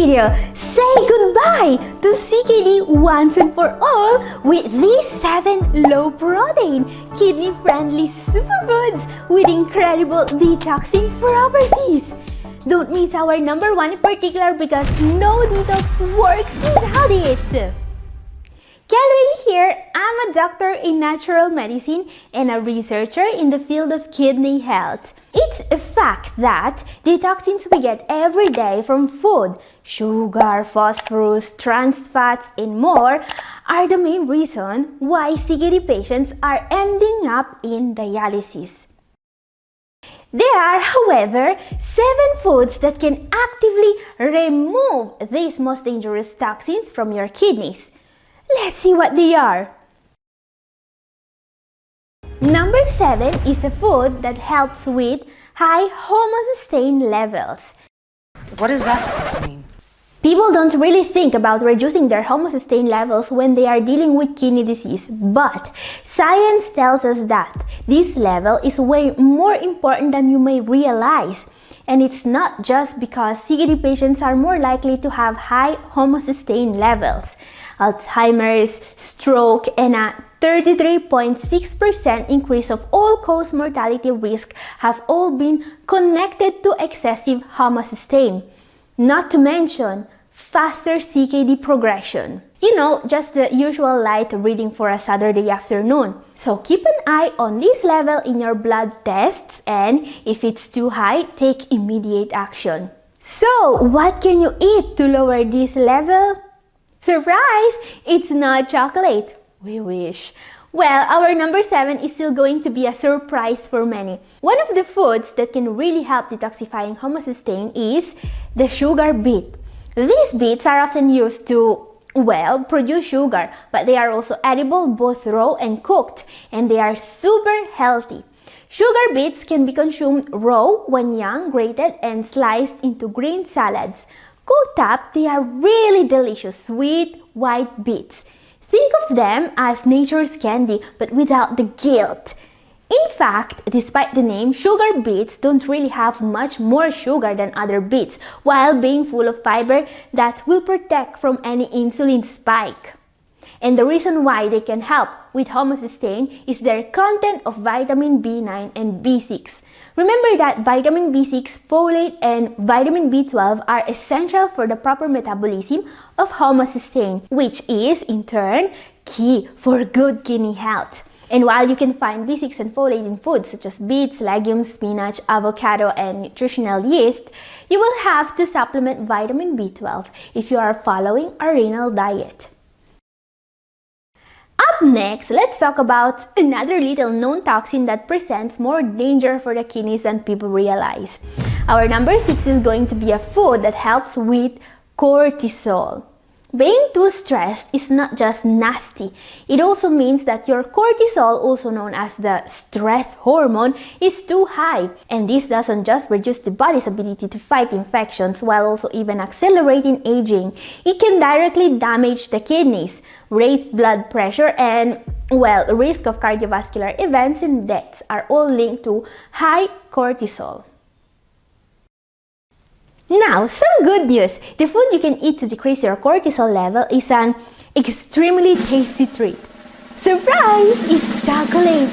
video, say goodbye to CKD once and for all with these 7 low-protein, kidney-friendly superfoods with incredible detoxing properties. Don't miss our #1 in particular because no detox works without it. Catherine here, I'm a doctor in natural medicine and a researcher in the field of kidney health. It's a fact that the toxins we get every day from food, sugar, phosphorus, trans fats, and more are the main reason why CKD patients are ending up in dialysis. There are, however, 7 foods that can actively remove these most dangerous toxins from your kidneys. Let's see what they are. Number 7 is a food that helps with high homocysteine levels. What is that supposed to mean? People don't really think about reducing their homocysteine levels when they are dealing with kidney disease, but science tells us that this level is way more important than you may realize. And it's not just because CKD patients are more likely to have high homocysteine levels. Alzheimer's, stroke, and a 33.6% increase of all-cause mortality risk have all been connected to excessive homocysteine. Not to mention faster CKD progression. You know, just the usual light reading for a Saturday afternoon. So keep an eye on this level in your blood tests, and if it's too high, take immediate action. So, what can you eat to lower this level? Surprise! It's not chocolate. We wish. Well, our number 7 is still going to be a surprise for many. One of the foods that can really help detoxifying homocysteine is the sugar beet. These beets are often used to, well, produce sugar, but they are also edible, both raw and cooked, and they are super healthy. Sugar beets can be consumed raw when young, grated, and sliced into green salads. Cooked up, they are really delicious, sweet, white beets. Think of them as nature's candy, but without the guilt. In fact, despite the name, sugar beets don't really have much more sugar than other beets, while being full of fiber that will protect from any insulin spike. And the reason why they can help with homocysteine is their content of vitamin B9 and B6. Remember that vitamin B6, folate, and vitamin B12 are essential for the proper metabolism of homocysteine, which is, in turn, key for good kidney health. And while you can find B6 and folate in foods such as beets, legumes, spinach, avocado, and nutritional yeast, you will have to supplement vitamin B12 if you are following a renal diet. Up next, let's talk about another little known toxin that presents more danger for the kidneys than people realize. Our number 6 is going to be a food that helps with cortisol. Being too stressed is not just nasty, it also means that your cortisol, also known as the stress hormone, is too high. And this doesn't just reduce the body's ability to fight infections while also even accelerating aging. It can directly damage the kidneys, raise blood pressure, and, well, risk of cardiovascular events and deaths are all linked to high cortisol. Now, some good news! The food you can eat to decrease your cortisol level is an extremely tasty treat. Surprise! It's chocolate!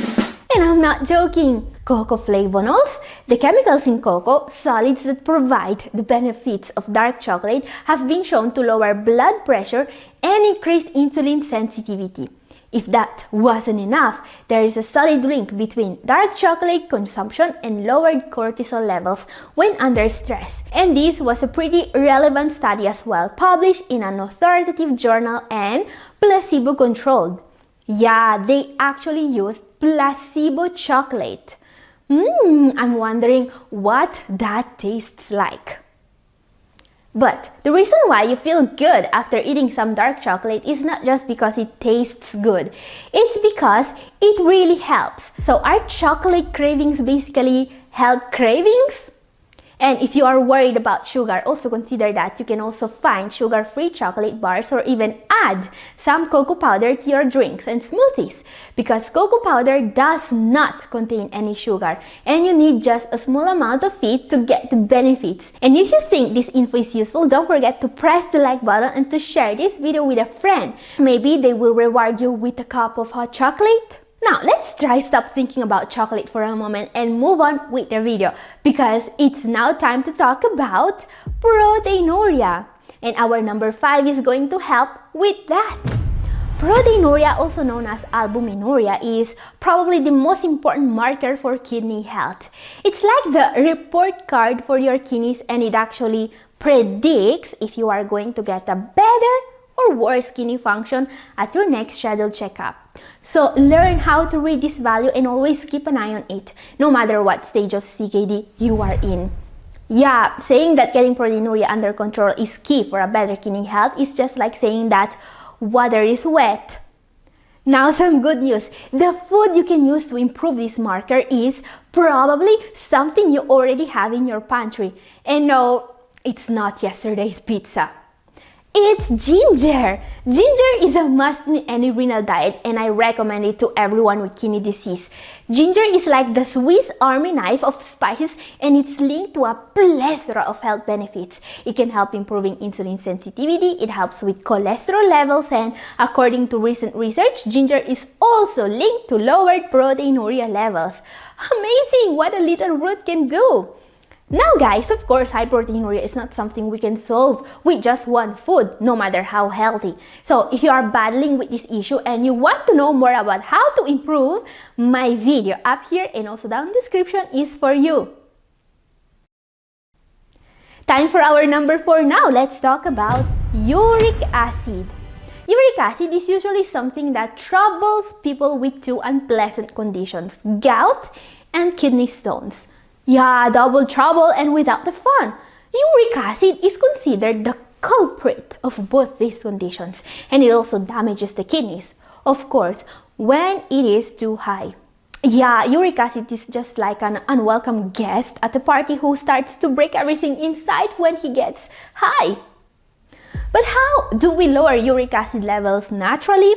And I'm not joking! Cocoa flavonols, the chemicals in cocoa, solids that provide the benefits of dark chocolate, have been shown to lower blood pressure and increase insulin sensitivity. If that wasn't enough, there is a solid link between dark chocolate consumption and lowered cortisol levels when under stress. And this was a pretty relevant study as well, published in an authoritative journal and placebo-controlled. Yeah, they actually used placebo chocolate. I'm wondering what that tastes like. But the reason why you feel good after eating some dark chocolate is not just because it tastes good. It's because it really helps. So are chocolate cravings basically health cravings? And if you are worried about sugar, also consider that you can also find sugar-free chocolate bars or even add some cocoa powder to your drinks and smoothies, because cocoa powder does not contain any sugar and you need just a small amount of it to get the benefits. And if you think this info is useful, don't forget to press the like button and to share this video with a friend. Maybe they will reward you with a cup of hot chocolate. Now, let's stop thinking about chocolate for a moment and move on with the video, because it's now time to talk about proteinuria. And our number 5 is going to help with that. Proteinuria, also known as albuminuria, is probably the most important marker for kidney health. It's like the report card for your kidneys, and it actually predicts if you are going to get a better or worse kidney function at your next scheduled checkup. So learn how to read this value and always keep an eye on it, no matter what stage of CKD you are in. Yeah, saying that getting proteinuria under control is key for a better kidney health is just like saying that water is wet. Now, some good news. The food you can use to improve this marker is probably something you already have in your pantry. And no, it's not yesterday's pizza. It's ginger! Ginger is a must in any renal diet, and I recommend it to everyone with kidney disease. Ginger is like the Swiss Army knife of spices, and it's linked to a plethora of health benefits. It can help improving insulin sensitivity, it helps with cholesterol levels, and according to recent research, ginger is also linked to lowered proteinuria levels. Amazing what a little root can do! Now guys, of course, hyperproteinuria is not something we can solve with just one food, no matter how healthy. So if you are battling with this issue and you want to know more about how to improve, my video up here and also down in the description is for you. Time for our number 4 now. Let's talk about uric acid. Uric acid is usually something that troubles people with two unpleasant conditions: gout and kidney stones. Yeah, double trouble and without the fun. Uric acid is considered the culprit of both these conditions, and it also damages the kidneys, of course, when it is too high. Yeah, uric acid is just like an unwelcome guest at a party who starts to break everything inside when he gets high. But how do we lower uric acid levels naturally?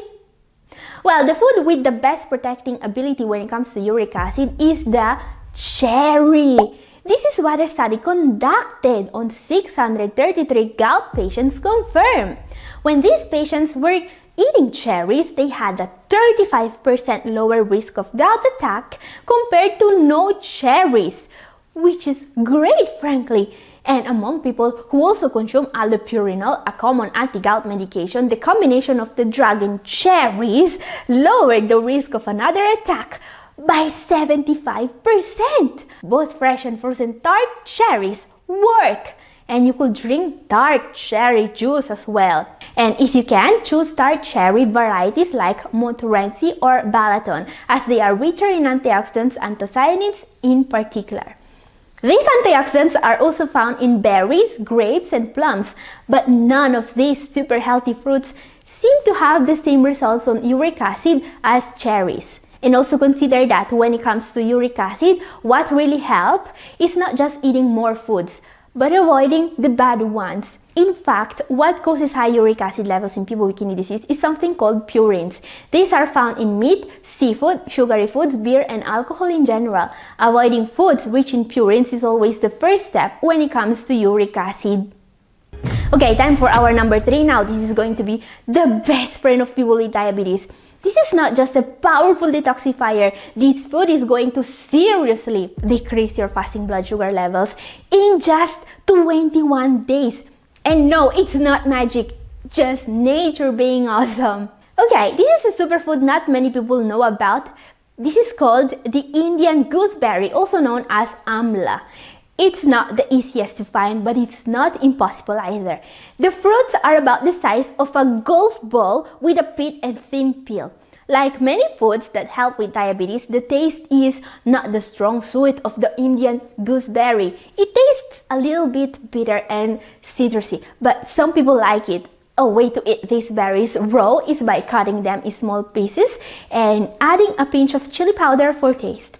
Well, the food with the best protecting ability when it comes to uric acid is the cherry. This is what a study conducted on 633 gout patients confirmed. When these patients were eating cherries, they had a 35% lower risk of gout attack compared to no cherries, which is great, frankly. And among people who also consume allopurinol, a common anti-gout medication, the combination of the drug and cherries lowered the risk of another attack by 75%. Both fresh and frozen tart cherries work, and you could drink tart cherry juice as well. And if you can, choose tart cherry varieties like Montmorency or Balaton, as they are richer in antioxidants, anthocyanins in particular. These antioxidants are also found in berries, grapes, and plums, but none of these super healthy fruits seem to have the same results on uric acid as cherries. And also consider that when it comes to uric acid, what really helps is not just eating more foods, but avoiding the bad ones. In fact, what causes high uric acid levels in people with kidney disease is something called purines. These are found in meat, seafood, sugary foods, beer, and alcohol in general. Avoiding foods rich in purines is always the first step when it comes to uric acid. Okay, time for our number 3 now. This is going to be the best friend of people with diabetes. This is not just a powerful detoxifier. This food is going to seriously decrease your fasting blood sugar levels in just 21 days. And no, it's not magic, just nature being awesome. Okay, this is a superfood not many people know about. This is called the Indian gooseberry, also known as amla. It's not the easiest to find, but it's not impossible either. The fruits are about the size of a golf ball with a pit and thin peel. Like many foods that help with diabetes, the taste is not the strong suit of the Indian gooseberry. It tastes a little bit bitter and citrusy, but some people like it. A way to eat these berries raw is by cutting them in small pieces and adding a pinch of chili powder for taste.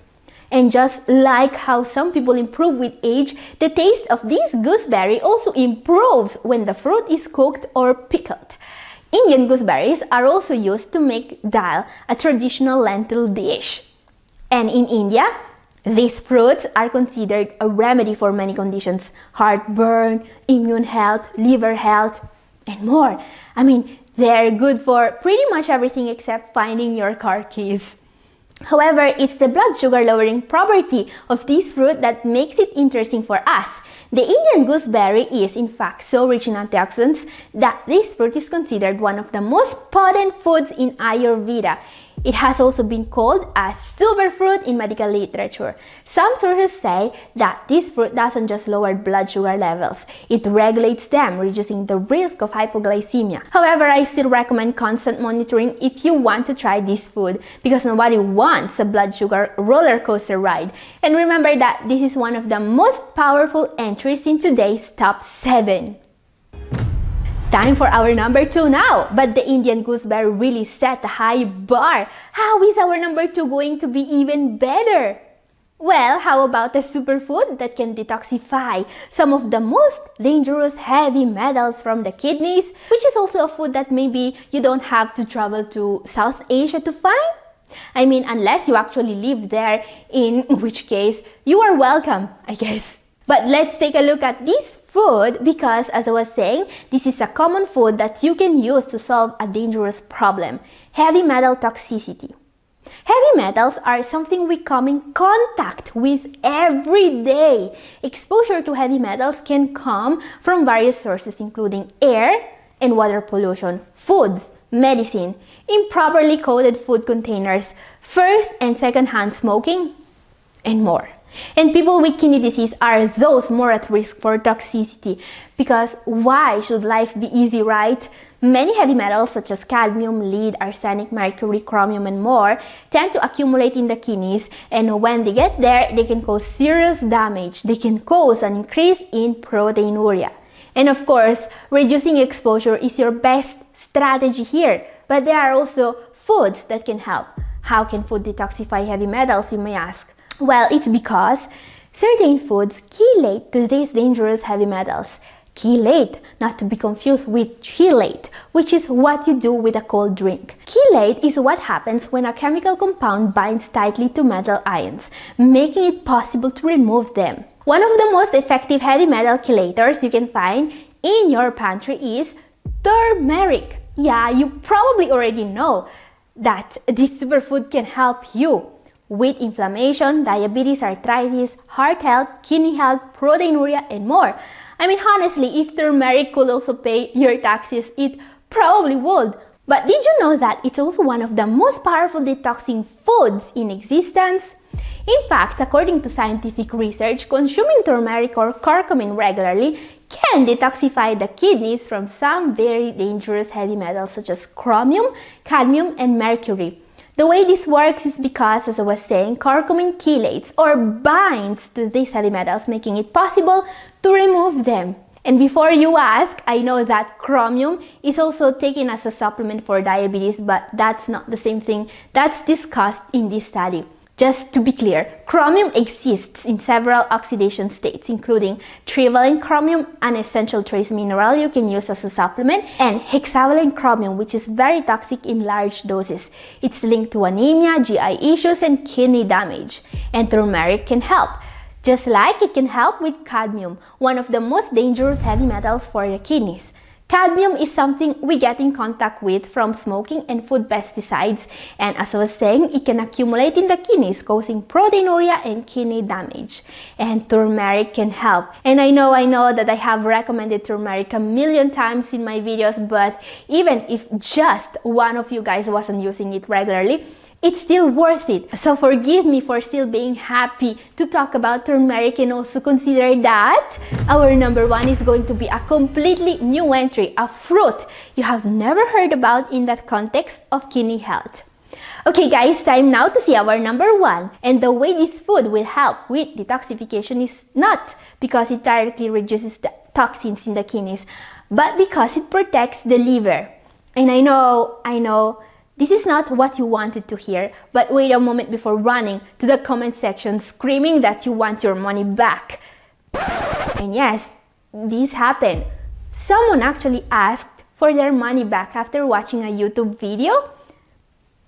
And just like how some people improve with age, the taste of this gooseberry also improves when the fruit is cooked or pickled. Indian gooseberries are also used to make dal, a traditional lentil dish. And in India, these fruits are considered a remedy for many conditions: heartburn, immune health, liver health, and more. I mean, they're good for pretty much everything except finding your car keys. However, it's the blood sugar lowering property of this fruit that makes it interesting for us. The Indian gooseberry is in fact so rich in antioxidants that this fruit is considered one of the most potent foods in Ayurveda. It has also been called a superfruit in medical literature. Some sources say that this fruit doesn't just lower blood sugar levels, it regulates them, reducing the risk of hypoglycemia. However, I still recommend constant monitoring if you want to try this food, because nobody wants a blood sugar roller coaster ride. And remember that this is one of the most powerful entries in today's top 7. Time for our number 2 now, but the Indian gooseberry really set a high bar. How is our number 2 going to be even better? Well, how about a superfood that can detoxify some of the most dangerous heavy metals from the kidneys, which is also a food that maybe you don't have to travel to South Asia to find? I mean, unless you actually live there, in which case you are welcome, I guess. But let's take a look at this food because, as I was saying, this is a common food that you can use to solve a dangerous problem: heavy metal toxicity. Heavy metals are something we come in contact with every day. Exposure to heavy metals can come from various sources, including air and water pollution, foods, medicine, improperly coated food containers, first and second-hand smoking, and more. And people with kidney disease are those more at risk for toxicity, because why should life be easy, right? Many heavy metals such as cadmium, lead, arsenic, mercury, chromium, and more tend to accumulate in the kidneys, and when they get there, they can cause serious damage. They can cause an increase in proteinuria. And of course, reducing exposure is your best strategy here, but there are also foods that can help. How can food detoxify heavy metals, you may ask? Well, it's because certain foods chelate to these dangerous heavy metals. Chelate, not to be confused with chelate, which is what you do with a cold drink. Chelate is what happens when a chemical compound binds tightly to metal ions, making it possible to remove them. One of the most effective heavy metal chelators you can find in your pantry is turmeric. Yeah, you probably already know that this superfood can help you with inflammation, diabetes, arthritis, heart health, kidney health, proteinuria, and more. I mean, honestly, if turmeric could also pay your taxes, it probably would. But did you know that it's also one of the most powerful detoxing foods in existence? In fact, according to scientific research, consuming turmeric or curcumin regularly can detoxify the kidneys from some very dangerous heavy metals such as chromium, cadmium, and mercury. The way this works is because, as I was saying, curcumin chelates or binds to these heavy metals, making it possible to remove them. And before you ask, I know that chromium is also taken as a supplement for diabetes, but that's not the same thing that's discussed in this study. Just to be clear, chromium exists in several oxidation states, including trivalent chromium, an essential trace mineral you can use as a supplement, and hexavalent chromium, which is very toxic in large doses. It's linked to anemia, GI issues, and kidney damage. And turmeric can help, just like it can help with cadmium, one of the most dangerous heavy metals for the kidneys. Cadmium is something we get in contact with from smoking and food pesticides, and as I was saying, it can accumulate in the kidneys, causing proteinuria and kidney damage. And turmeric can help. And I know that I have recommended turmeric a million times in my videos, but even if just one of you guys wasn't using it regularly, it's still worth it. So forgive me for still being happy to talk about turmeric, and also consider that our number 1 is going to be a completely new entry, a fruit you have never heard about in that context of kidney health. Okay guys, time now to see our number 1. And the way this food will help with detoxification is not because it directly reduces the toxins in the kidneys, but because it protects the liver. And I know This is not what you wanted to hear, but wait a moment before running to the comment section screaming that you want your money back. And yes, this happened. Someone actually asked for their money back after watching a YouTube video.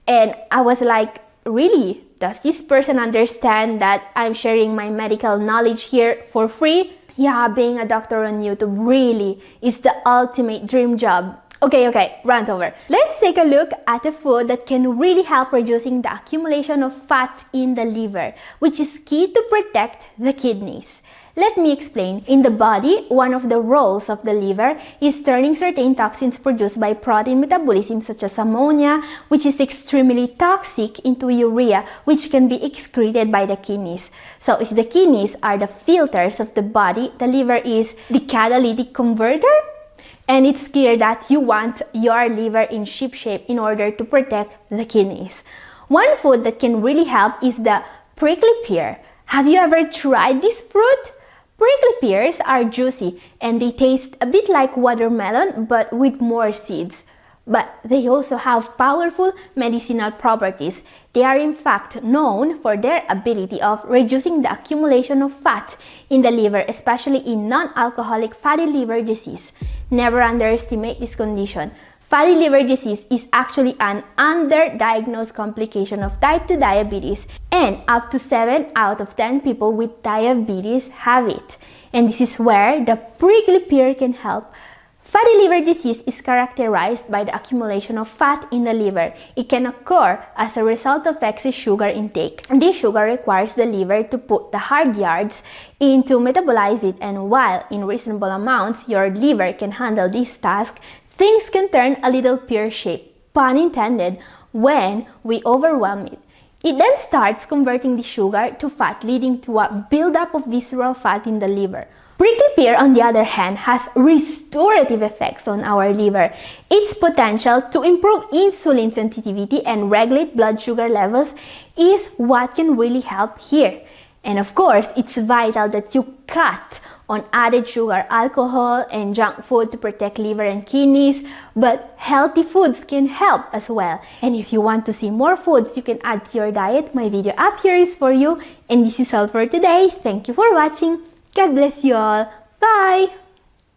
And I was like, really? Does this person understand that I'm sharing my medical knowledge here for free? Yeah, being a doctor on YouTube really is the ultimate dream job. Okay, rant over. Let's take a look at a food that can really help reducing the accumulation of fat in the liver, which is key to protect the kidneys. Let me explain. In the body, one of the roles of the liver is turning certain toxins produced by protein metabolism such as ammonia, which is extremely toxic, into urea, which can be excreted by the kidneys. So if the kidneys are the filters of the body, the liver is the catalytic converter. And it's clear that you want your liver in ship shape in order to protect the kidneys. One food that can really help is the prickly pear. Have you ever tried this fruit? Prickly pears are juicy and they taste a bit like watermelon but with more seeds. But they also have powerful medicinal properties. They are in fact known for their ability of reducing the accumulation of fat in the liver, especially in non-alcoholic fatty liver disease. Never underestimate this condition. Fatty liver disease is actually an underdiagnosed complication of type 2 diabetes, and up to 7 out of 10 people with diabetes have it. And this is where the prickly pear can help. Fatty liver disease is characterized by the accumulation of fat in the liver. It can occur as a result of excess sugar intake. This sugar requires the liver to put the hard yards in to metabolize it, and while in reasonable amounts your liver can handle this task, things can turn a little pear-shaped, pun intended, when we overwhelm it. It then starts converting the sugar to fat, leading to a buildup of visceral fat in the liver. Prickly pear, on the other hand, has restorative effects on our liver. Its potential to improve insulin sensitivity and regulate blood sugar levels is what can really help here. And of course, it's vital that you cut on added sugar, alcohol, and junk food to protect liver and kidneys, but healthy foods can help as well. And if you want to see more foods you can add to your diet, my video up here is for you. And this is all for today. Thank you for watching. God bless you all. Bye!